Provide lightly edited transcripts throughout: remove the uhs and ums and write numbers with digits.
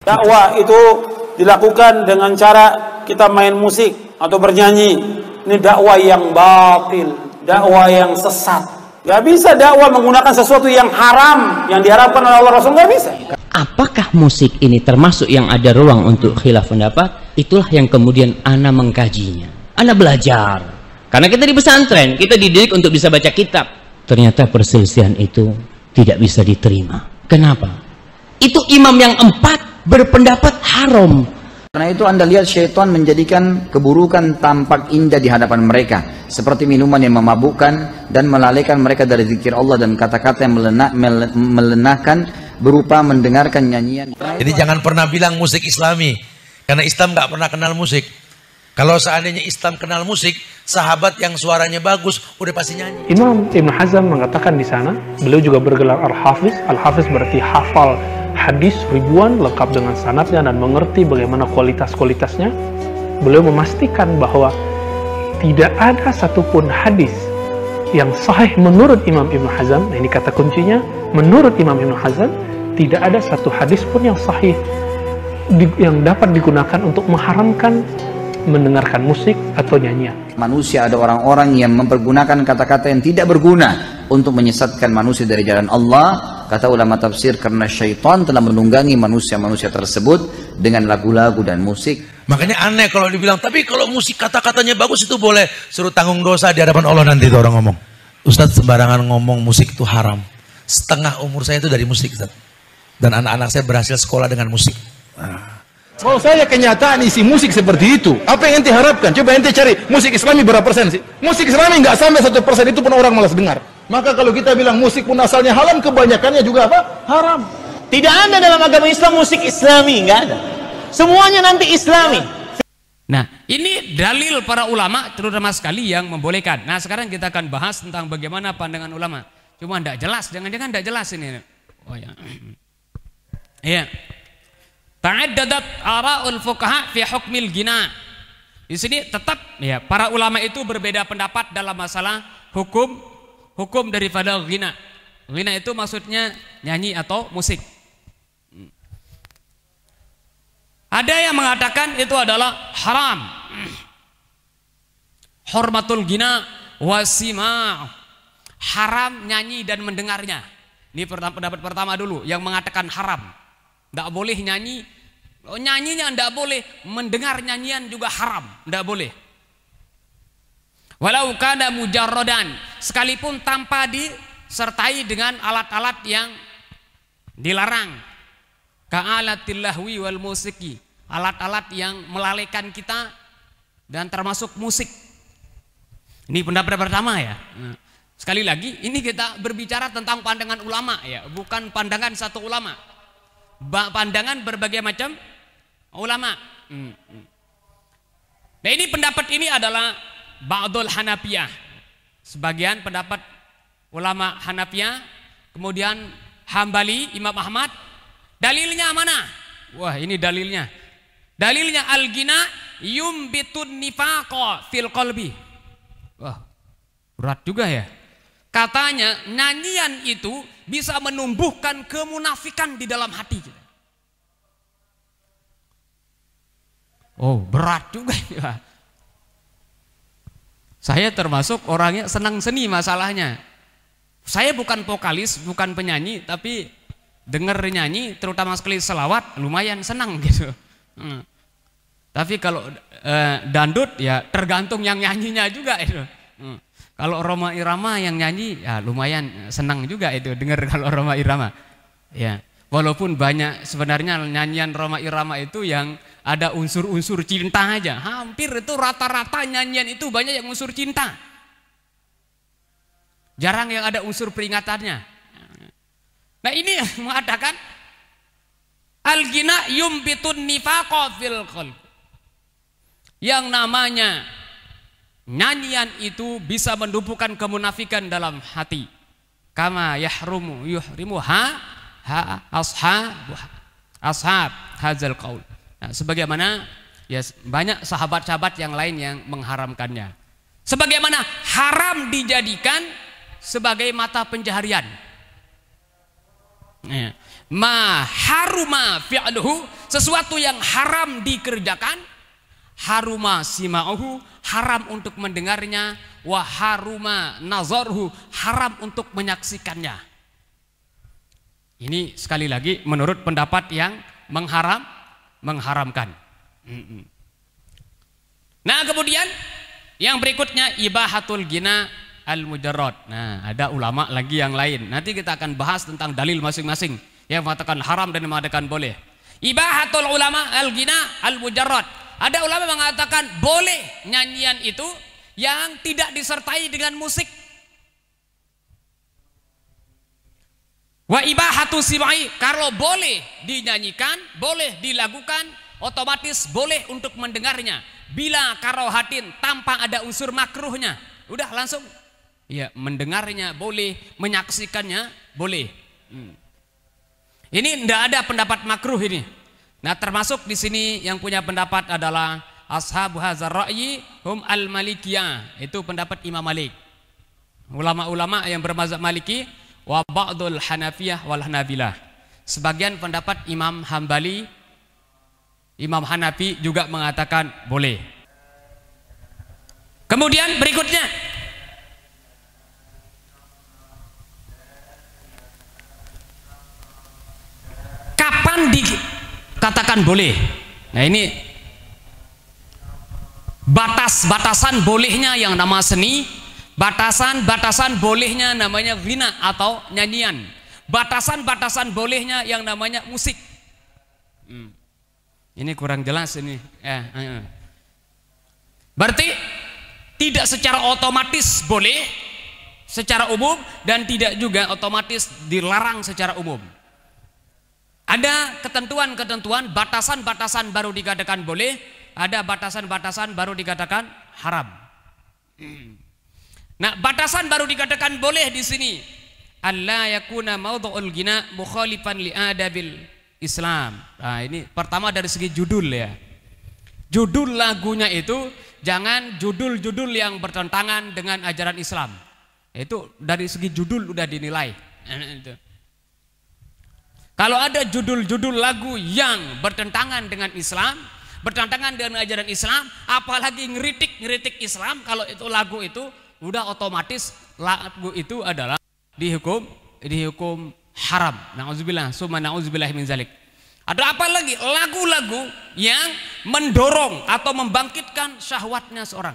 Dakwah itu dilakukan dengan cara kita main musik atau bernyanyi. Ini dakwah yang batil, dakwah yang sesat. Gak bisa dakwah menggunakan sesuatu yang haram yang diharapkan oleh Allah Rasul, gak bisa. Apakah musik ini termasuk yang ada ruang untuk khilaf pendapat? Itulah yang kemudian ana mengkajinya, ana belajar. Karena kita di pesantren, kita dididik untuk bisa baca kitab. Ternyata perselisihan itu tidak bisa diterima. Kenapa? Itu imam yang 4 berpendapat haram. Karena itu Anda lihat syaitan menjadikan keburukan tampak indah di hadapan mereka, seperti minuman yang memabukkan dan melalaikan mereka dari zikir Allah dan kata-kata yang melenakan berupa mendengarkan nyanyian. Jadi jangan pernah bilang musik Islami, karena Islam nggak pernah kenal musik. Kalau seandainya Islam kenal musik, sahabat yang suaranya bagus udah pasti nyanyi. Imam Ibn Hazm mengatakan di sana, beliau juga bergelar Al-Hafiz. Al-Hafiz berarti hafal hadis ribuan lengkap dengan sanadnya dan mengerti bagaimana kualitas-kualitasnya. Beliau memastikan bahwa tidak ada satupun hadis yang sahih menurut Imam Ibn Hazm. Nah, ini kata kuncinya, menurut Imam Ibn Hazm tidak ada satu hadis pun yang sahih yang dapat digunakan untuk mengharamkan mendengarkan musik atau nyanyian. Manusia ada orang-orang yang mempergunakan kata-kata yang tidak berguna untuk menyesatkan manusia dari jalan Allah. Kata ulama tafsir, karena syaitan telah menunggangi manusia-manusia tersebut dengan lagu-lagu dan musik. Makanya aneh kalau dibilang, tapi kalau musik kata-katanya bagus itu boleh. Suruh tanggung dosa di hadapan Allah nanti itu orang ngomong. Ustadz sembarangan ngomong musik itu haram. Setengah umur saya itu dari musik, Ustadz. Dan anak-anak saya berhasil sekolah dengan musik. Mau saya kenyataan isi musik seperti itu, apa yang ente harapkan? Coba ente cari musik Islami berapa persen sih? Musik Islami nggak sampai 1% itu pun orang malas dengar. Maka kalau kita bilang musik pun asalnya haram, kebanyakannya juga apa? Haram. Tidak ada dalam agama Islam musik Islami, nggak ada. Semuanya nanti Islami. Nah, ini dalil para ulama terutama sekali yang membolehkan. Nah, sekarang kita akan bahas tentang bagaimana pandangan ulama. Cuma tidak jelas, jangan-jangan tidak jelas ini. Oh ya. Iya. Ta'addadat ara'ul fuqaha fi hukmil ghina. Di sini tetap ya para ulama itu berbeda pendapat dalam masalah hukum daripada ghina. Ghina itu maksudnya nyanyi atau musik. Ada yang mengatakan itu adalah haram. Hormatul ghina wasima'. Haram nyanyi dan mendengarnya. Ini pendapat pertama dulu yang mengatakan haram. Tidak boleh nyanyi, nyanyinya tidak boleh, mendengar nyanyian juga haram, tidak boleh. Walau kana mujarrodan, sekalipun tanpa disertai dengan alat-alat yang dilarang. Ka'alatil lahwi wal musiki, alat-alat yang melalaikan kita dan termasuk musik. Ini pendapat pertama ya. Sekali lagi, ini kita berbicara tentang pandangan ulama ya, bukan pandangan satu ulama. Pandangan berbagai macam ulama. Nah, ini pendapat ini adalah ba'dul Hanafiyah, sebagian pendapat ulama Hanafiyah, kemudian Hambali, Imam Ahmad. Dalilnya mana? Wah, ini dalilnya. Dalilnya al-ghina yumbitun nifaqa fil qalbi. Wah, berat juga ya. Katanya nyanyian itu bisa menumbuhkan kemunafikan di dalam hati kita. Oh, berat juga ya. Saya termasuk orangnya senang seni masalahnya. Saya bukan vokalis, bukan penyanyi, tapi dengar nyanyi, terutama sekali selawat, lumayan senang gitu. Tapi kalau dandut ya tergantung yang nyanyinya juga itu. Kalau Roma Irama yang nyanyi ya lumayan senang juga itu dengar kalau Roma Irama. Ya, walaupun banyak sebenarnya nyanyian Roma Irama itu yang ada unsur-unsur cinta aja. Hampir itu rata-rata nyanyian itu banyak yang unsur cinta. Jarang yang ada unsur peringatannya. Nah, ini mengatakan al-ghina yumbitun nifaqa fil qalb. Yang namanya nyanyian itu bisa menumbuhkan kemunafikan dalam hati. Kama yuhrimu ashab hadzal qaul. Nah, sebagaimana ya banyak sahabat-sahabat yang lain yang mengharamkannya. Sebagaimana haram dijadikan sebagai mata pencaharian. Ya. ma haruma fi'luhu, sesuatu yang haram dikerjakan, haruma sima'uhu, haram untuk mendengarnya, wa haruma nazarhu, haram untuk menyaksikannya. Ini sekali lagi menurut pendapat yang mengharamkan. Nah, kemudian yang berikutnya ibahatul ghina al-mujarrad. Nah, ada ulama lagi yang lain. Nanti kita akan bahas tentang dalil masing-masing yang mengatakan haram dan mengatakan boleh. Ibahatul ulama al-ghina al-mujarrad. Ada ulama mengatakan boleh nyanyian itu yang tidak disertai dengan musik. Wa ibahatu simai, kalau boleh dinyanyikan, boleh dilakukan, otomatis boleh untuk mendengarnya. Bila karohatin, tanpa ada unsur makruhnya, udah langsung ya mendengarnya boleh, menyaksikannya boleh. Ini tidak ada pendapat makruh ini. Nah, termasuk di sini yang punya pendapat adalah ashabu hadzal ra'yi hum al-malikiyah, itu pendapat Imam Malik. Ulama-ulama yang bermazhab Maliki wa ba'dul Hanafiyah wal Hanabilah. Sebagian pendapat Imam Hambali, Imam Hanafi juga mengatakan boleh. Kemudian berikutnya kapan dikatakan boleh? Nah, ini batas-batasan bolehnya yang nama seni, batasan-batasan bolehnya namanya ghina atau nyanyian, batasan-batasan bolehnya yang namanya musik. Ini kurang jelas ini. Berarti tidak secara otomatis boleh secara umum dan tidak juga otomatis dilarang secara umum. Ada ketentuan-ketentuan, batasan-batasan baru dikatakan boleh, ada batasan-batasan baru dikatakan haram. Nah, batasan baru dikatakan boleh di sini. Alla yakuna maudhu'ul ghina mukhalifan li adabil Islam. Nah, ini pertama dari segi judul ya. Judul lagunya itu jangan judul-judul yang bertentangan dengan ajaran Islam. Itu dari segi judul udah dinilai. Kalau ada judul-judul lagu yang bertentangan dengan Islam, bertentangan dengan ajaran Islam, apalagi ngeritik Islam, kalau itu lagu itu udah otomatis lagu itu adalah dihukum haram. Nauzubillah, summa nauzubillah min zalik. Ada apa lagi? Lagu-lagu yang mendorong atau membangkitkan syahwatnya seorang.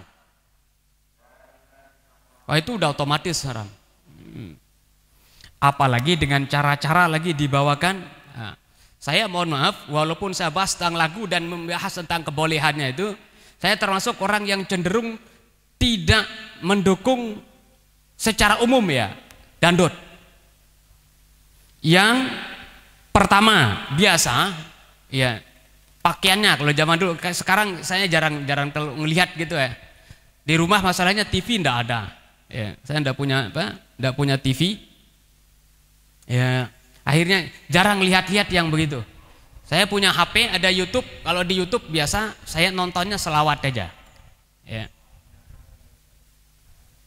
Wah, itu udah otomatis haram. Apalagi dengan cara-cara lagi dibawakan. Nah, saya mohon maaf, walaupun saya bahas tentang lagu dan membahas tentang kebolehannya itu, saya termasuk orang yang cenderung tidak mendukung secara umum ya dangdut. Yang pertama biasa ya pakaiannya, kalau zaman dulu, sekarang saya jarang melihat gitu ya. Di rumah masalahnya TV ndak ada. Ya, saya ndak punya TV. Ya, akhirnya jarang lihat-lihat yang begitu. Saya punya HP, ada YouTube. Kalau di YouTube biasa saya nontonnya selawat aja. Ya.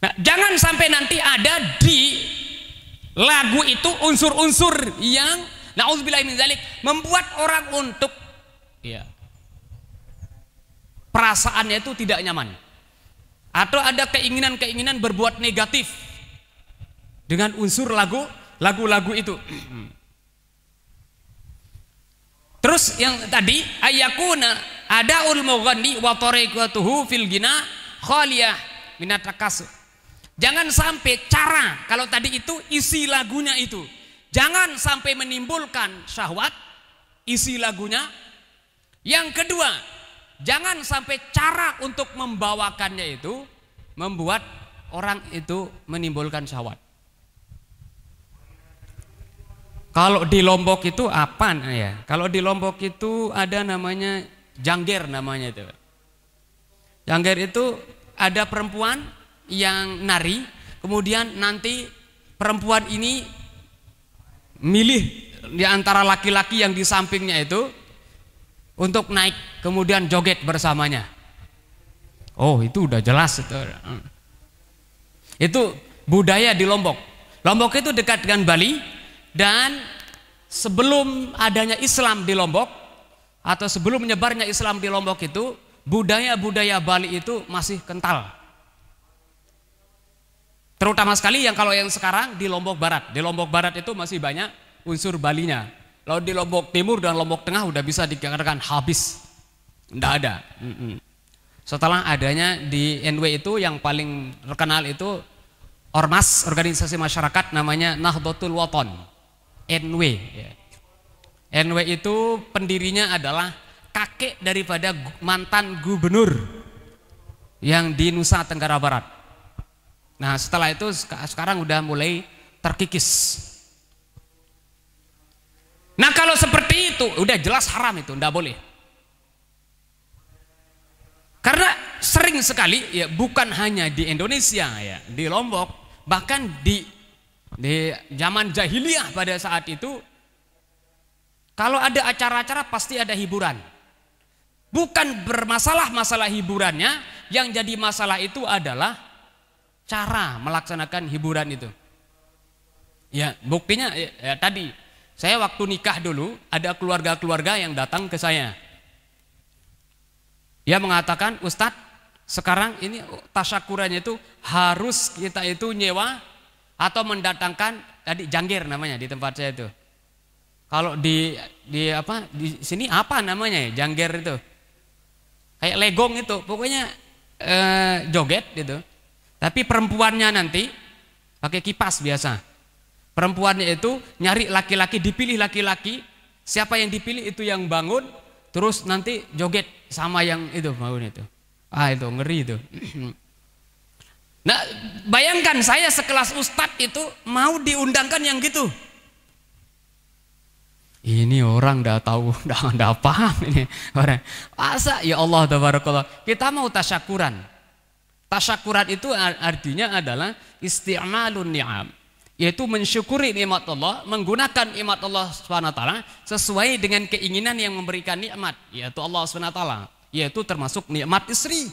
Nah, jangan sampai nanti ada di lagu itu unsur-unsur yang na'udzubillahi min dzalik membuat orang untuk ya perasaannya itu tidak nyaman. Atau ada keinginan-keinginan berbuat negatif dengan unsur lagu-lagu itu. Terus yang tadi ayakuna adaul mughanni wa tariqatuhu fil ghina khaliyah minat takasur. Jangan sampai cara, kalau tadi itu isi lagunya itu jangan sampai menimbulkan syahwat isi lagunya. Yang kedua, jangan sampai cara untuk membawakannya itu membuat orang itu menimbulkan syahwat. Kalau di Lombok itu apa ya? Kalau di Lombok itu ada namanya jangger namanya itu. Jangger itu ada perempuan yang nari, kemudian nanti perempuan ini milih di antara laki-laki yang di sampingnya itu untuk naik, kemudian joget bersamanya. Oh, itu udah jelas itu. Itu budaya di Lombok. Lombok itu dekat dengan Bali. Dan sebelum adanya Islam di Lombok atau sebelum menyebarnya Islam di Lombok itu, budaya-budaya Bali itu masih kental. Terutama sekali yang kalau yang sekarang di Lombok Barat. Di Lombok Barat itu masih banyak unsur Balinya. Lalu di Lombok Timur dan Lombok Tengah udah bisa dikatakan habis. Nggak ada. Setelah adanya di NW itu yang paling terkenal itu Ormas, organisasi masyarakat namanya Nahdlatul Wathon, NW. NW itu pendirinya adalah kakek daripada mantan gubernur yang di Nusa Tenggara Barat. Nah setelah itu sekarang udah mulai terkikis. Nah kalau seperti itu udah jelas haram, itu nggak boleh. Karena sering sekali ya, bukan hanya di Indonesia ya, di Lombok, bahkan di zaman jahiliyah pada saat itu, kalau ada acara-acara pasti ada hiburan. Bukan bermasalah masalah hiburannya, yang jadi masalah itu adalah cara melaksanakan hiburan itu. Ya buktinya ya, tadi saya waktu nikah dulu ada keluarga-keluarga yang datang ke saya. Dia mengatakan, Ustadz, sekarang ini tasyakurannya itu harus kita itu nyewa atau mendatangkan tadi jangger namanya di tempat saya itu. Kalau di sini apa namanya ya, jangger itu? Kayak legong itu, pokoknya joget gitu. Tapi perempuannya nanti pakai kipas biasa. Perempuannya itu nyari laki-laki, dipilih laki-laki, siapa yang dipilih itu yang bangun, terus nanti joget sama yang itu bangun itu. Itu ngeri itu. Nah, bayangkan saya sekelas ustadz itu mau diundangkan yang gitu. Ini orang nggak tahu, nggak paham ini orang. Masa ya Allah tabarakallah. Kita mau tasyakuran. Tasyakuran itu artinya adalah isti'malun ni'am, yaitu mensyukuri nikmat Allah, menggunakan nikmat Allah SWT sesuai dengan keinginan yang memberikan nikmat, yaitu Allah SWT, yaitu termasuk nikmat istri.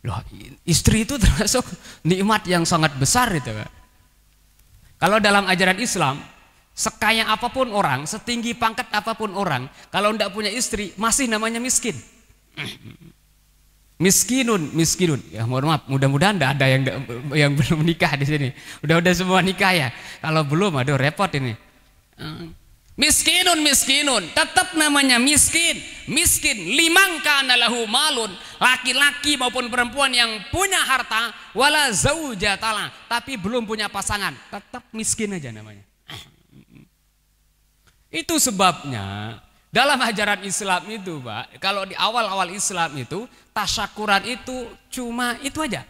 Loh, istri itu termasuk nikmat yang sangat besar itu. Kalau dalam ajaran Islam, sekaya apapun orang, setinggi pangkat apapun orang, kalau tidak punya istri masih namanya miskin. Miskinun. Ya mohon maaf, mudah-mudahan tidak ada yang belum nikah di sini. Udah semua nikah ya. Kalau belum, aduh repot ini. Miskinun, tetap namanya miskin. Miskin, liman kana lahu malun, laki-laki maupun perempuan yang punya harta, wala zaujatala, tapi belum punya pasangan, tetap miskin aja namanya. Itu sebabnya dalam ajaran Islam itu, Pak, kalau di awal-awal Islam itu, tasyakuran itu cuma itu aja.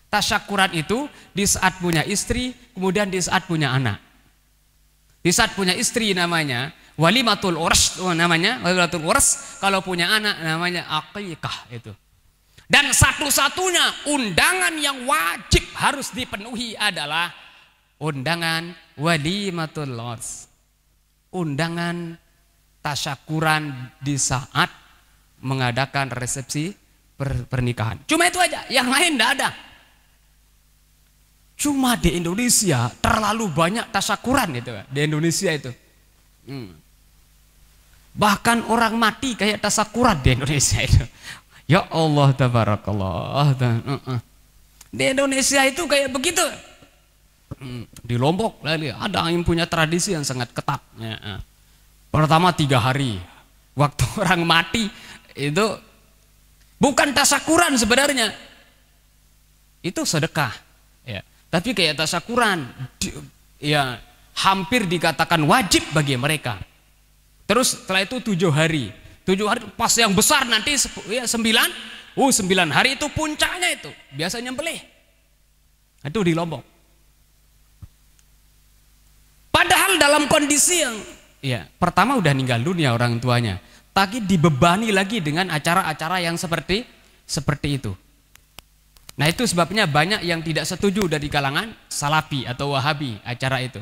Tasyakuran itu di saat punya istri, kemudian di saat punya anak. Di saat punya istri namanya walimatul urs, walimatul urs, kalau punya anak namanya aqiqah itu. Dan satu-satunya undangan yang wajib harus dipenuhi adalah undangan walimatul urs. Undangan tasyakuran di saat mengadakan resepsi pernikahan. Cuma itu aja, yang lain tidak ada. Cuma di Indonesia terlalu banyak tasyakuran itu di Indonesia itu. Bahkan orang mati kayak tasyakuran di Indonesia itu. Ya Allah tabarakallah. Di Indonesia itu kayak begitu. Di Lombok ada yang punya tradisi yang sangat ketat. Pertama 3 hari waktu orang mati itu bukan tasyakuran sebenarnya, itu sedekah ya. Tapi kayak tasyakuran ya hampir dikatakan wajib bagi mereka. Terus setelah itu 7 hari pas yang besar nanti ya 9 hari itu puncaknya, itu biasanya nyembelih. Itu di Lombok. Padahal dalam kondisi yang ya pertama udah meninggal dunia orang tuanya, tapi dibebani lagi dengan acara-acara yang seperti itu. Nah itu sebabnya banyak yang tidak setuju dari kalangan Salafi atau Wahabi acara itu.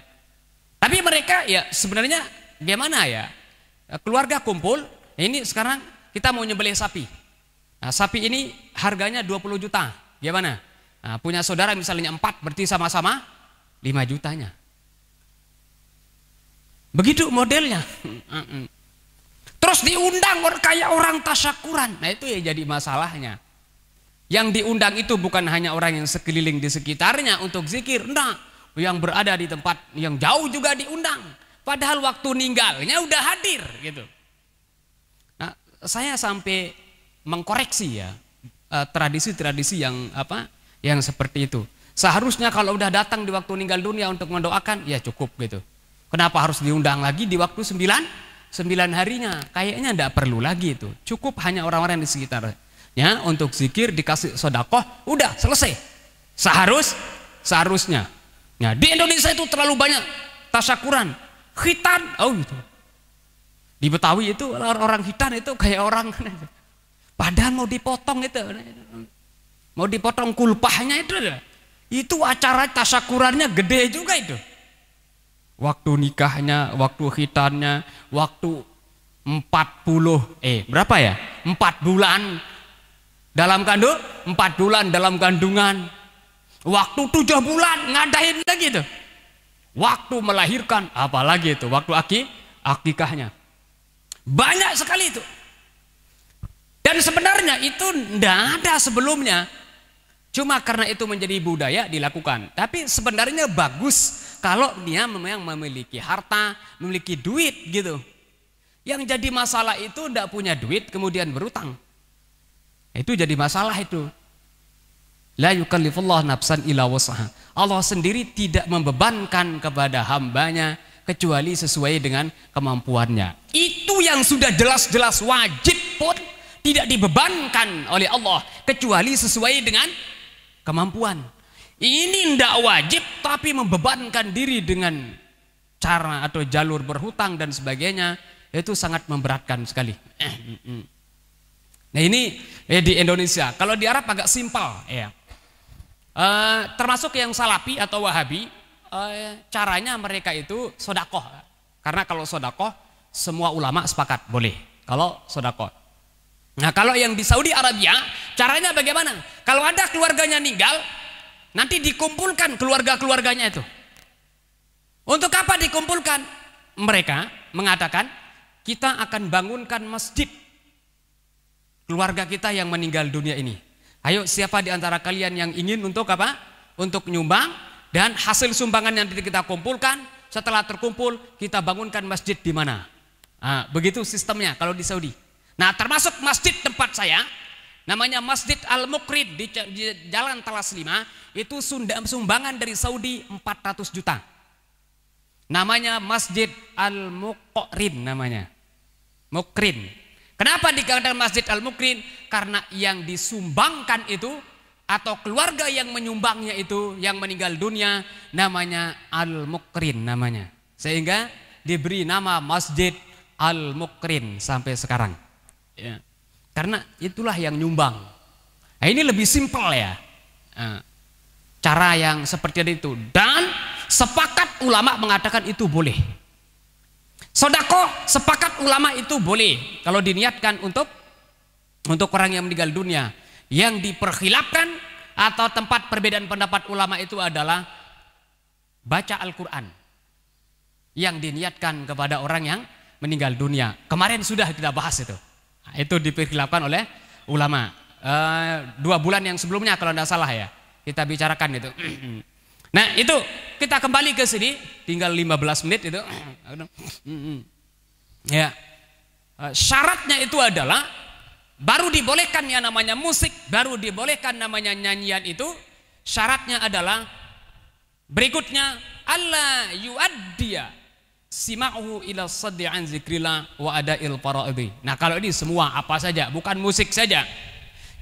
Tapi mereka ya sebenarnya gimana ya, keluarga kumpul, ini sekarang kita mau nyembelih sapi. Nah, sapi ini harganya 20 juta, gimana? Nah, punya saudara misalnya 4, berarti sama-sama 5 jutanya. Begitu modelnya. Terus diundang kayak orang tasyakuran. Nah itu ya jadi masalahnya. Yang diundang itu bukan hanya orang yang sekeliling di sekitarnya untuk zikir. Enggak. Yang berada di tempat yang jauh juga diundang. Padahal waktu ninggalnya udah hadir gitu. Nah, saya sampai mengkoreksi ya tradisi-tradisi yang yang seperti itu. Seharusnya kalau udah datang di waktu meninggal dunia untuk mendoakan, ya cukup gitu. Kenapa harus diundang lagi di waktu 9 harinya? Kayaknya enggak perlu lagi itu. Cukup hanya orang-orang di sekitarnya untuk zikir, dikasih sedekah, udah selesai. Seharusnya. Nah, di Indonesia itu terlalu banyak tasyakuran, khitan, gitu. Di Betawi itu orang khitan itu kayak orang, padahal mau dipotong itu, mau dipotong kulpahnya itu acara tasyakurannya gede juga itu. Waktu nikahnya, waktu khitannya, waktu 4 bulan dalam kandung, 4 bulan dalam kandungan, waktu 7 bulan ngadain lagi tuh, waktu melahirkan, apalagi itu waktu akikahnya, banyak sekali itu. Dan sebenarnya itu tidak ada sebelumnya, cuma karena itu menjadi budaya dilakukan. Tapi sebenarnya bagus kalau dia memang memiliki harta, memiliki duit gitu. Yang jadi masalah itu tidak punya duit kemudian berutang. Itu jadi masalah itu. La yukallifullahu nafsan illa wus'aha. Allah sendiri tidak membebankan kepada hambanya kecuali sesuai dengan kemampuannya. Itu yang sudah jelas-jelas wajib pun tidak dibebankan oleh Allah kecuali sesuai dengan kemampuan. Ini tidak wajib tapi membebankan diri dengan cara atau jalur berhutang dan sebagainya, itu sangat memberatkan sekali. Nah ini di Indonesia. Kalau di Arab agak simpel ya. Termasuk yang Salafi atau Wahabi, caranya mereka itu sodakoh. Karena kalau sodakoh semua ulama sepakat boleh kalau sodakoh. Nah kalau yang di Saudi Arabia caranya bagaimana? Kalau ada keluarganya meninggal, nanti dikumpulkan keluarga-keluarganya itu. Untuk apa dikumpulkan? Mereka mengatakan kita akan bangunkan masjid keluarga kita yang meninggal dunia ini. Ayo siapa di antara kalian yang ingin untuk apa? Untuk nyumbang, dan hasil sumbangan yang kita kumpulkan, setelah terkumpul kita bangunkan masjid di mana? Nah, begitu sistemnya kalau di Saudi. Nah termasuk masjid tempat saya, namanya Masjid Al-Muqrin di Jalan Talas 5, itu sumbangan dari Saudi 400 juta. Namanya Masjid Al-Muqrin namanya. Mukrin. Kenapa dikatakan Masjid Al-Muqrin? Karena yang disumbangkan itu atau keluarga yang menyumbangnya itu yang meninggal dunia namanya Al-Muqrin namanya. Sehingga diberi nama Masjid Al-Muqrin sampai sekarang. Ya. Karena itulah yang nyumbang. Nah, ini lebih simpel ya. Cara yang seperti itu. Dan sepakat ulama mengatakan itu boleh. Sedekah sepakat ulama itu boleh kalau diniatkan untuk orang yang meninggal dunia. Yang diperkhilafkan atau tempat perbedaan pendapat ulama itu adalah baca Al-Quran yang diniatkan kepada orang yang meninggal dunia. Kemarin sudah kita bahas itu. Nah, itu diperkhilafkan oleh ulama 2 bulan yang sebelumnya kalau tidak salah ya, kita bicarakan itu. Nah itu kita kembali ke sini, tinggal 15 menit itu. Ya, syaratnya itu adalah baru dibolehkan yang namanya musik, baru dibolehkan namanya nyanyian itu. Syaratnya adalah berikutnya, alla yuaddiya sima'uhu ila saddi an zikrillah wa ada'il fara'idhi. Nah kalau ini semua apa saja, bukan musik saja.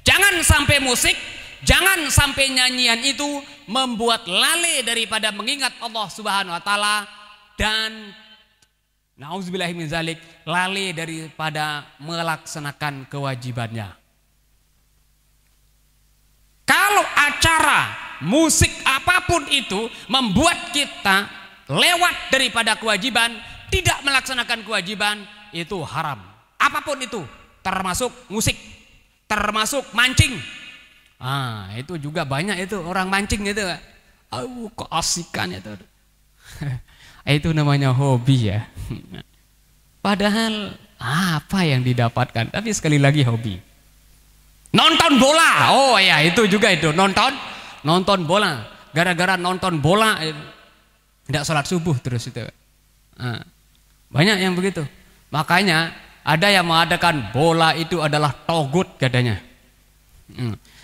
Jangan sampai musik, jangan sampai nyanyian itu membuat lalai daripada mengingat Allah Subhanahu wa taala, dan nauzubillahi min zalik, lalai daripada melaksanakan kewajibannya. Kalau acara musik apapun itu membuat kita lewat daripada kewajiban, tidak melaksanakan kewajiban, itu haram. Apapun itu, termasuk musik, termasuk mancing. Itu juga banyak itu orang mancing itu. Keasikan itu. Itu namanya hobi ya. Padahal apa yang didapatkan? Tapi sekali lagi hobi. Nonton bola. Oh ya, itu juga itu nonton bola. Gara-gara nonton bola tidak sholat subuh terus itu. Banyak yang begitu. Makanya ada yang mengatakan bola itu adalah togut katanya.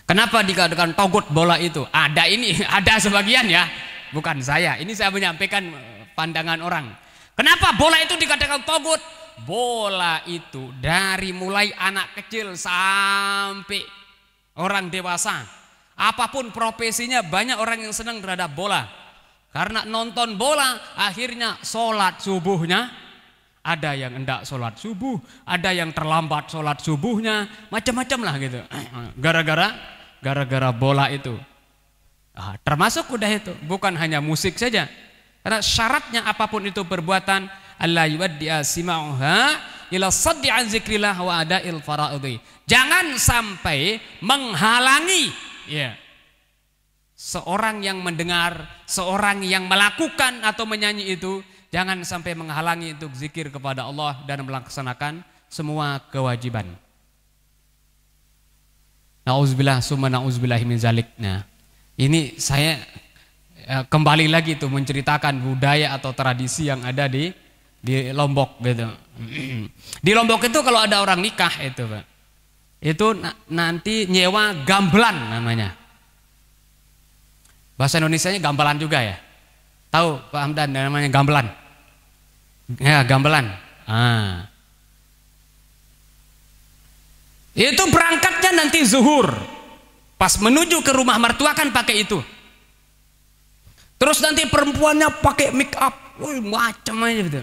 Kenapa dikatakan togut bola itu? Ada sebagian ya, bukan saya. Ini saya menyampaikan pandangan orang. Kenapa bola itu dikatakan togut? Bola itu dari mulai anak kecil sampai orang dewasa, apapun profesinya, banyak orang yang senang terhadap bola. Karena nonton bola akhirnya sholat subuhnya, ada yang hendak sholat subuh, ada yang terlambat sholat subuhnya, macam-macam lah gitu. Gara-gara bola itu. Termasuk udah itu, bukan hanya musik saja. Karena syaratnya apapun itu perbuatan, Allah yuwaddi'a sima'uha ila saddi an zikrillah wa ada'il fara'idhi. Jangan sampai menghalangi seorang yang mendengar, seorang yang melakukan atau menyanyi itu, jangan sampai menghalangi untuk zikir kepada Allah dan melaksanakan semua kewajiban. Nauzubillah summa nauzubillahi min zalik. Nah, ini saya kembali lagi itu menceritakan budaya atau tradisi yang ada di Lombok gitu. Di Lombok itu kalau ada orang nikah itu, Pak, itu nanti nyewa gamelan namanya. Bahasa Indonesianya gamelan juga ya. Tahu Pak Hamdan namanya gamelan? Ya, gamelan. Itu berangkatnya nanti zuhur. Pas menuju ke rumah mertua kan pakai itu. Terus nanti perempuannya pakai make up, macam aja gitu,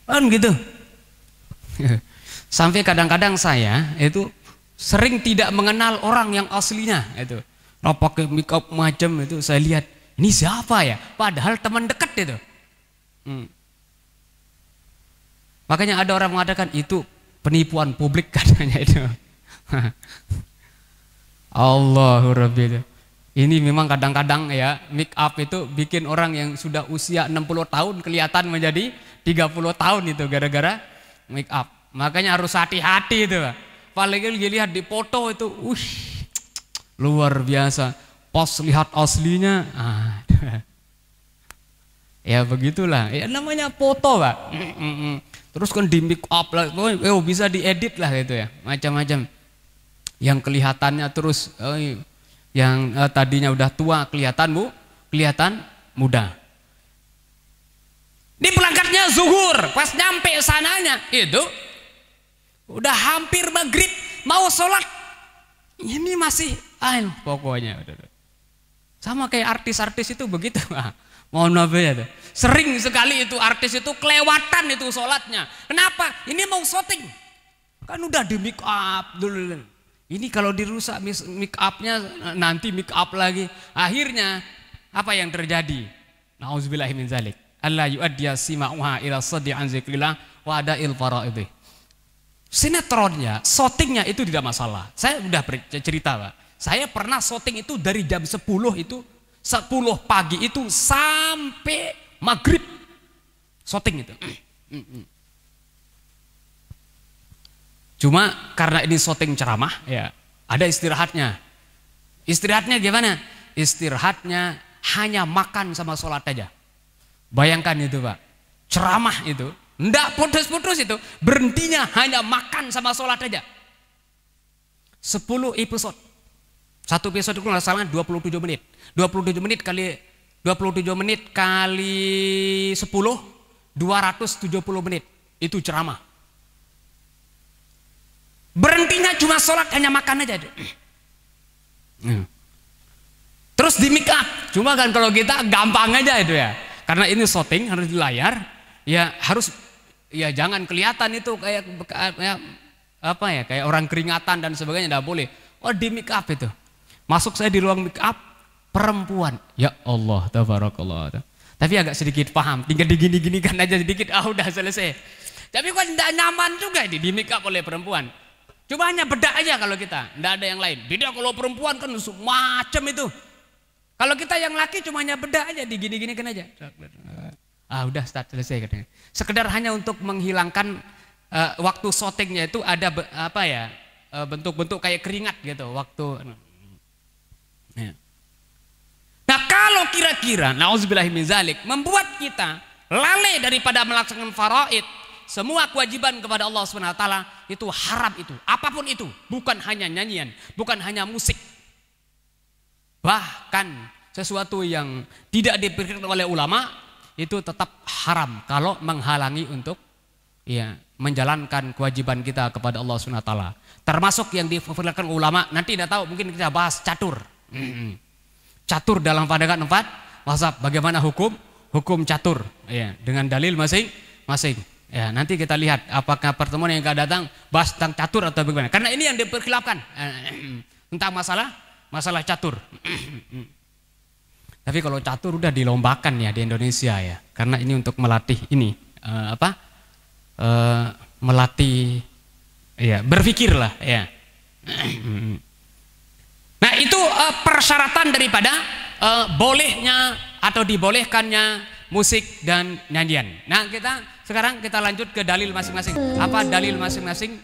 kan gitu. Sampai kadang-kadang saya itu sering tidak mengenal orang yang aslinya itu. Pakai make up macam itu, saya lihat ini siapa ya? Padahal teman dekat itu. Makanya ada orang mengatakan itu penipuan publik katanya itu. Allahu Rabbi itu. Ini memang kadang-kadang ya, make up itu bikin orang yang sudah usia 60 tahun kelihatan menjadi 30 tahun itu gara-gara make up. Makanya harus hati-hati itu. Apalagi lihat di foto itu, luar biasa. Pas lihat aslinya, ya begitulah. Ya namanya foto, Pak. Terus kan di make up lah, bisa diedit lah gitu ya, macam-macam. Yang kelihatannya terus yang tadinya udah tua kelihatan muda. Di berangkatnya zuhur, pas nyampe sananya itu udah hampir maghrib, mau sholat ini masih pokoknya sama kayak artis-artis itu begitu. Mohon maaf ya, sering sekali itu artis itu kelewatan itu sholatnya. Kenapa? Ini mau syuting kan udah di make up dulu. Ini kalau dirusak make upnya, nanti make up lagi. Akhirnya apa yang terjadi? Nauzubillahi min zalik. Allah yu'addiya sima'uha ila saddi an zikrillah wa ada'il fara'idhi. Sinetronnya, syutingnya itu tidak masalah. Saya udah cerita, Pak. Saya pernah syuting itu dari jam 10 itu, 10 pagi itu sampai maghrib. Syuting itu. Cuma karena ini syuting ceramah, ya ada istirahatnya. Istirahatnya gimana? Istirahatnya hanya makan sama sholat aja. Bayangkan itu, Pak. Ceramah itu, enggak putus-putus itu, berhentinya hanya makan sama sholat aja. 10 episode. Satu episode itu nggak salah 27 menit. 27 menit kali 10, 270 menit. Itu ceramah. Berhentinya cuma sholat, hanya makan aja. Terus di make up. Cuma kan kalau kita gampang aja itu ya. Karena ini syuting harus di layar, ya harus ya jangan kelihatan itu kayak kayak orang keringatan dan sebagainya, enggak boleh. Di make up itu. Masuk saya di ruang make up perempuan. Ya Allah, tabarakallah. Tapi agak sedikit paham, tinggal digini-gini kan aja sedikit, udah selesai. Tapi kan tidak nyaman juga di make up oleh perempuan. Cuma hanya bedak aja kalau kita, tidak ada yang lain. Beda kalau perempuan kan macam itu. Kalau kita yang laki cuma hanya bedak aja, digini-gini kan aja. Udah start selesai katanya. Sekedar hanya untuk menghilangkan waktu syutingnya itu ada bentuk-bentuk kayak keringat gitu waktu. Ya. Nah kalau kira-kira nauzubillahi min zalik membuat kita lalai daripada melaksanakan faraid, semua kewajiban kepada Allah Subhanahu wa taala itu haram itu. Apapun itu, bukan hanya nyanyian, bukan hanya musik. Bahkan sesuatu yang tidak dipikirkan oleh ulama itu tetap haram kalau menghalangi untuk menjalankan kewajiban kita kepada Allah Subhanahu wa taala. Termasuk yang diperkenalkan ulama, nanti tidak tahu mungkin kita bahas catur. Catur dalam pandangan 4 mazhab, bagaimana hukum catur dengan dalil masing-masing. Ya, nanti kita lihat apakah pertemuan yang akan datang bahas tentang catur atau bagaimana. Karena ini yang diperkhilafkan tentang masalah catur. Tapi kalau catur udah dilombakan ya di Indonesia ya, karena ini untuk melatih ini melatih berpikir lah ya. Nah itu persyaratan daripada bolehnya atau dibolehkannya musik dan nyanyian. Nah sekarang kita lanjut ke dalil masing-masing. Apa dalil masing-masing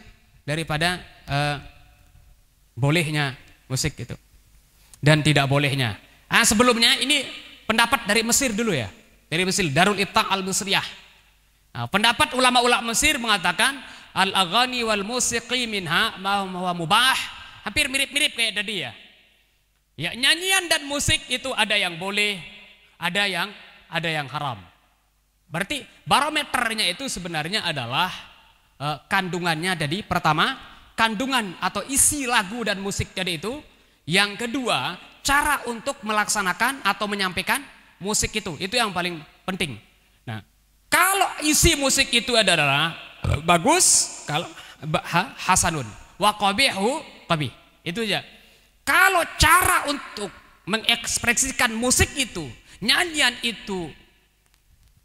daripada bolehnya musik itu dan tidak bolehnya? Sebelumnya ini pendapat dari Mesir dulu ya, dari Mesir, Darul Ifta al-Misriyah. Pendapat ulama-ulama Mesir mengatakan al-aghani wal musiqi minha ma huwa mubah, hampir mirip-mirip kayak tadi ya. Ya, nyanyian dan musik itu ada yang boleh, ada yang haram. Berarti barometernya itu sebenarnya adalah kandungannya. Jadi pertama, kandungan atau isi lagu dan musik tadi itu. Yang kedua, cara untuk melaksanakan atau menyampaikan musik itu yang paling penting. Nah, kalau isi musik itu adalah bagus, kalau hasanun wa qabihu qabih, itu aja. Kalau cara untuk mengekspresikan musik itu, nyanyian itu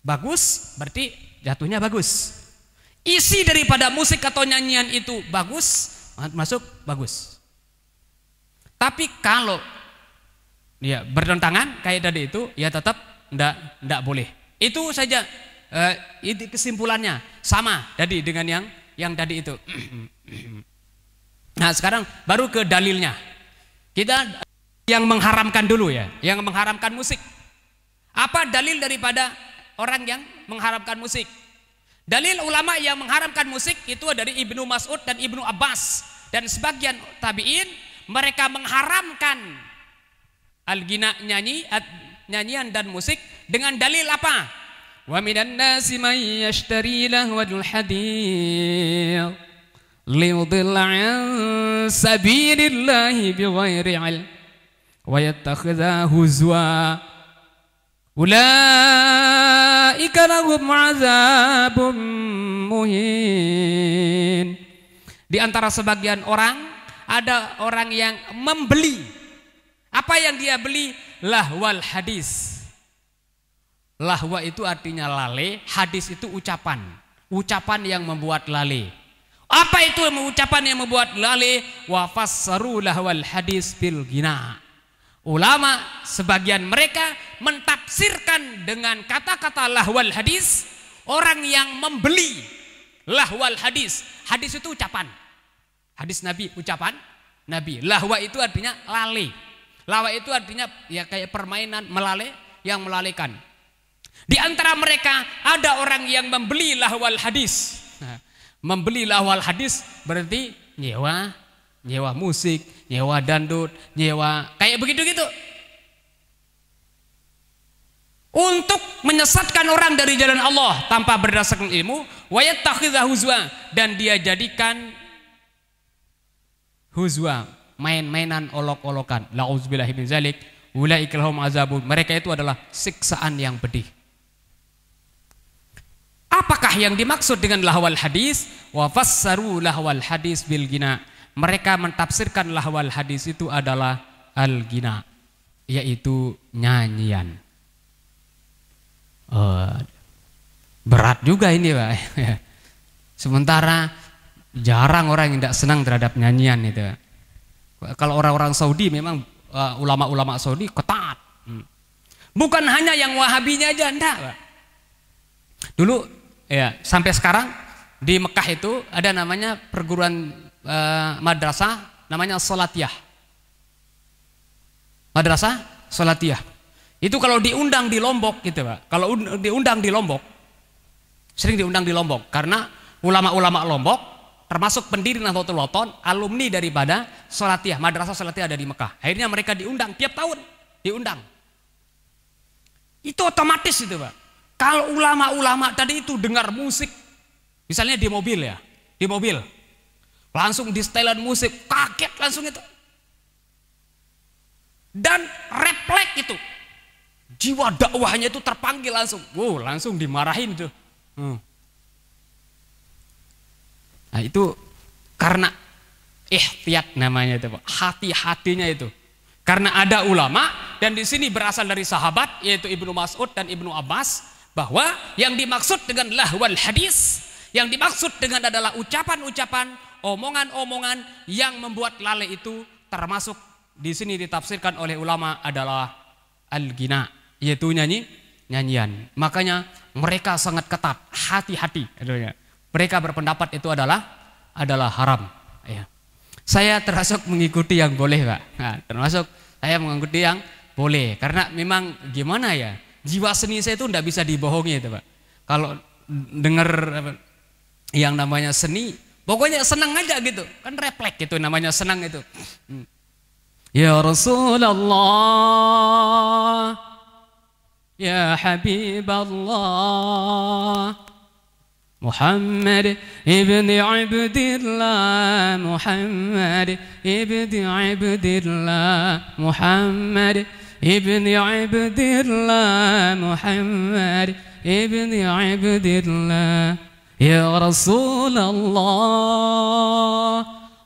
bagus, berarti jatuhnya bagus. Isi daripada musik atau nyanyian itu bagus, masuk bagus. Tapi kalau bertentangan kayak tadi itu, ya tetap ndak boleh. Itu saja kesimpulannya sama tadi dengan yang tadi itu. Nah sekarang baru ke dalilnya. Kita yang mengharamkan dulu ya, yang mengharamkan musik. Apa dalil daripada orang yang mengharamkan musik? Dalil ulama yang mengharamkan musik itu dari Ibnu Mas'ud dan Ibnu Abbas dan sebagian tabi'in, mereka mengharamkan al-ghina, nyanyian dan musik dengan dalil apa? Wa minan nasi may yashtari lahwal hadith liyudilla an sabilillahi bighairi ilm wa yattakhidha huzwa ulaika lahum azabun muhin. Di antara sebagian orang ada orang yang membeli. Apa yang dia beli? Lahwal hadis. Lahwa itu artinya lale, hadis itu ucapan. Ucapan yang membuat lale. Apa itu ucapan yang membuat lale? Wa fassaru lahwal hadis bil ghina. Ulama sebagian mereka mentafsirkan dengan kata-kata lahwal hadis, orang yang membeli lahwal hadis. Hadis itu ucapan. Hadis Nabi, ucapan Nabi. Lahwa itu artinya lale. Lahwa itu artinya ya kayak permainan melale, yang melalekan. Di antara mereka ada orang yang membeli lahwal hadis. Membeli lahwal hadis berarti nyewa musik, nyewa dandut, nyewa kayak begitu-gitu. Untuk menyesatkan orang dari jalan Allah tanpa berdasarkan ilmu, wa yattakhidha huzwa, dan dia jadikan huzwa, main-mainan, olok-olokan. La'udzubillahi min zalik, ulaika lahum azabun. Mereka itu adalah siksaan yang pedih. Apakah yang dimaksud dengan lahwal hadis? Wa fassaru lahwal hadis bil ghina. Mereka mentafsirkan lahwal hadis itu adalah al-ghina, yaitu nyanyian. Berat juga ini Pak. Sementara jarang orang yang tidak senang terhadap nyanyian itu. Kalau orang-orang Saudi memang ulama-ulama Saudi ketat. Bukan hanya yang Wahabinya aja, enggak Pak. Dulu ya sampai sekarang di Mekah itu ada namanya perguruan madrasah namanya Salatiyah. Madrasah Salatiyah. Itu kalau diundang di Lombok gitu, Pak. Kalau diundang di Lombok, sering diundang di Lombok karena ulama-ulama Lombok termasuk pendiri Nahdlatul Ulama, alumni daripada Salatiyah, Madrasah Salatiyah ada di Mekah. Akhirnya mereka diundang tiap tahun, diundang. Itu otomatis itu, Pak. Kalau ulama-ulama tadi itu dengar musik, misalnya di mobil ya, di mobil, langsung di setelan musik, kaget langsung itu. Dan refleks itu, jiwa dakwahnya itu terpanggil langsung, wow, langsung dimarahin itu. Nah itu karena ihtiyat namanya itu, Pak. Hati-hatinya itu. Karena ada ulama dan di sini berasal dari sahabat yaitu Ibnu Mas'ud dan Ibnu Abbas bahwa yang dimaksud dengan lahwal hadis, yang dimaksud dengan adalah ucapan-ucapan, omongan-omongan yang membuat lalai itu termasuk di sini ditafsirkan oleh ulama adalah al-ghina, yaitu nyanyian. Makanya mereka sangat ketat, hati-hati. Mereka berpendapat itu adalah haram. Ya. Saya termasuk mengikuti yang boleh, Pak. Nah, termasuk saya mengikuti yang boleh karena memang gimana ya, jiwa seni saya itu tidak bisa dibohongi itu, Pak. Kalau dengar yang namanya seni, pokoknya senang aja gitu, kan refleks itu namanya senang itu. Ya Rasulullah, ya Habiballah, Muhammad ibni Abdillah, Muhammad ibni Abdillah, Muhammad ibni Abdillah, Muhammad ibni Abdillah, ya Rasulullah.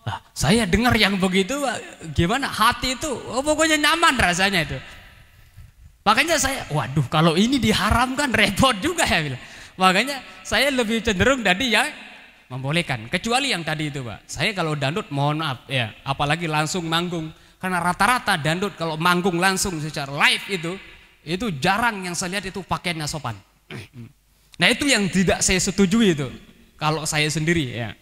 Nah, saya dengar yang begitu, gimana hati itu, pokoknya nyaman rasanya itu. Makanya saya, waduh kalau ini diharamkan repot juga ya bilang. Makanya saya lebih cenderung tadi yang membolehkan. Kecuali yang tadi itu, Pak. Saya kalau dangdut mohon maaf ya, apalagi langsung manggung. Karena rata-rata dangdut kalau manggung langsung secara live itu jarang yang saya lihat itu pakaiannya sopan. Nah itu yang tidak saya setujui itu. Kalau saya sendiri ya.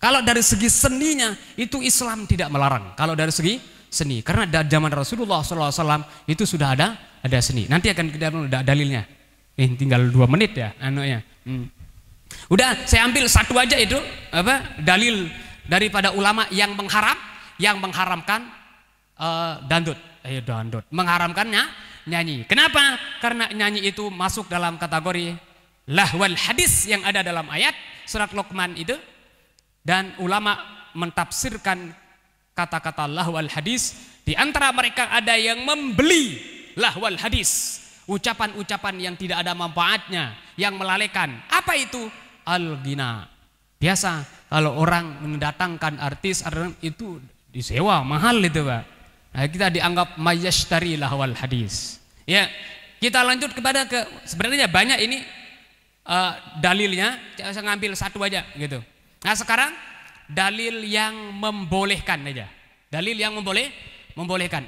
Kalau dari segi seninya itu Islam tidak melarang. Kalau dari segi seni, karena dari zaman Rasulullah SAW itu sudah ada seni. Nanti akan kita dalilnya. Tinggal 2 menit ya anunya. Udah saya ambil satu aja itu dalil daripada ulama yang mengharamkan dangdut. Dangdut mengharamkannya nyanyi. Kenapa? Karena nyanyi itu masuk dalam kategori lahwal hadis yang ada dalam ayat surat Luqman itu, dan ulama mentafsirkan kata-kata lahwal hadis. Di antara mereka ada yang membeli lahwal hadis, ucapan-ucapan yang tidak ada manfaatnya, yang melalaikan. Apa itu? Al-ghina. Biasa kalau orang mendatangkan artis itu disewa mahal itu, Pak. Nah, kita dianggap mayyashtari lahwal hadis. Ya, kita lanjut kepada sebenarnya banyak ini dalilnya. Saya ngambil satu aja gitu. Nah sekarang dalil yang membolehkan aja. Dalil yang membolehkan.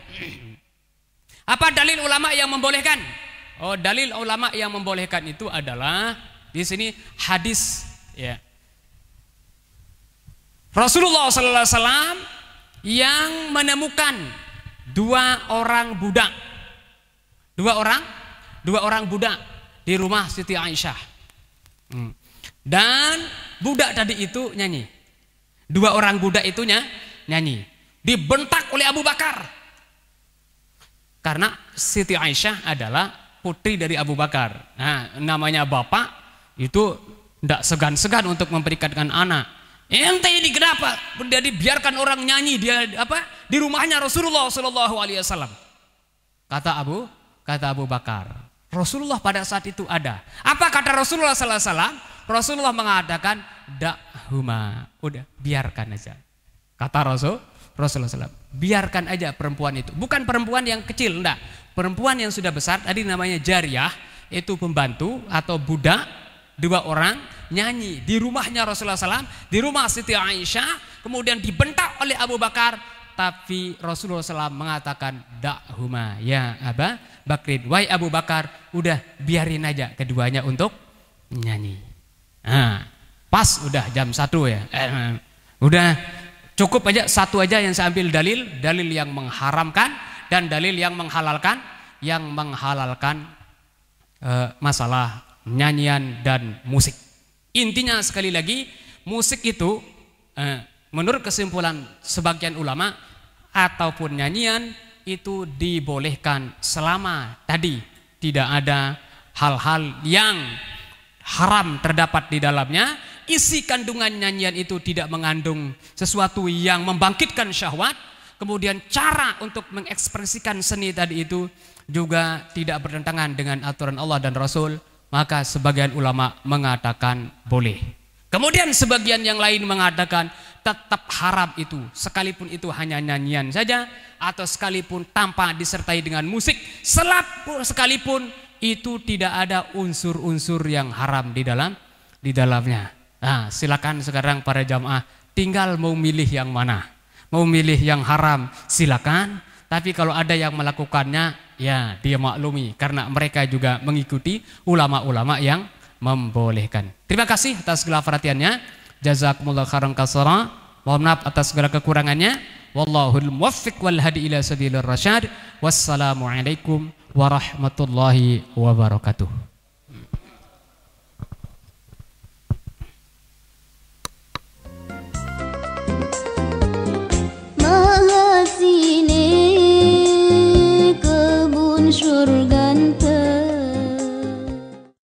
Apa dalil ulama yang membolehkan? Oh, dalil ulama yang membolehkan itu adalah di sini hadis ya. Rasulullah SAW yang menemukan dua orang budak di rumah Siti Aisyah. Dan budak tadi itu nyanyi. 2 orang budak itu nyanyi. Dibentak oleh Abu Bakar. Karena Siti Aisyah adalah putri dari Abu Bakar. Nah, namanya bapak itu tidak segan-segan untuk memperikatkan anak. Ente ini kenapa? Dia dibiarkan orang nyanyi di rumahnya Rasulullah SAW. Kata Abu Bakar. Rasulullah pada saat itu ada. Apa kata Rasulullah SAW? Rasulullah mengatakan dakhuma. Udah, biarkan aja. Kata Rasulullah SAW. Biarkan aja perempuan itu. Bukan perempuan yang kecil, enggak. Perempuan yang sudah besar, tadi namanya jariyah, itu pembantu atau budak, 2 orang nyanyi di rumahnya Rasulullah SAW, di rumah Siti Aisyah, kemudian dibentak oleh Abu Bakar. Tapi Rasulullah SAW mengatakan dakhuma ya Aba Bakrin, wahai Abu Bakar, udah biarin aja keduanya untuk nyanyi. Nah, pas udah jam 1 ya. Udah cukup aja satu aja yang saya ambil dalil yang mengharamkan dan dalil yang menghalalkan masalah nyanyian dan musik. Intinya sekali lagi, musik itu menurut kesimpulan sebagian ulama ataupun nyanyian itu dibolehkan selama tadi tidak ada hal-hal yang haram terdapat di dalamnya. Isi kandungan nyanyian itu tidak mengandung sesuatu yang membangkitkan syahwat. Kemudian cara untuk mengekspresikan seni tadi itu juga tidak bertentangan dengan aturan Allah dan Rasul. Maka sebagian ulama mengatakan boleh. Kemudian sebagian yang lain mengatakan tetap haram itu, sekalipun itu hanya nyanyian saja atau sekalipun tanpa disertai dengan musik, sekalipun itu tidak ada unsur-unsur yang haram di dalamnya. Nah, silakan sekarang para jamaah tinggal mau milih yang mana. Mau milih yang haram silakan, tapi kalau ada yang melakukannya ya dia maklumi karena mereka juga mengikuti ulama-ulama yang membolehkan. Terima kasih atas segala perhatiannya. Jazakumullah khairan katsira. Mohon maaf atas segala kekurangannya. Wallahul muwaffiq wal hadi ila sabilir rasyad. Wassalamualaikum warahmatullahi wabarakatuh.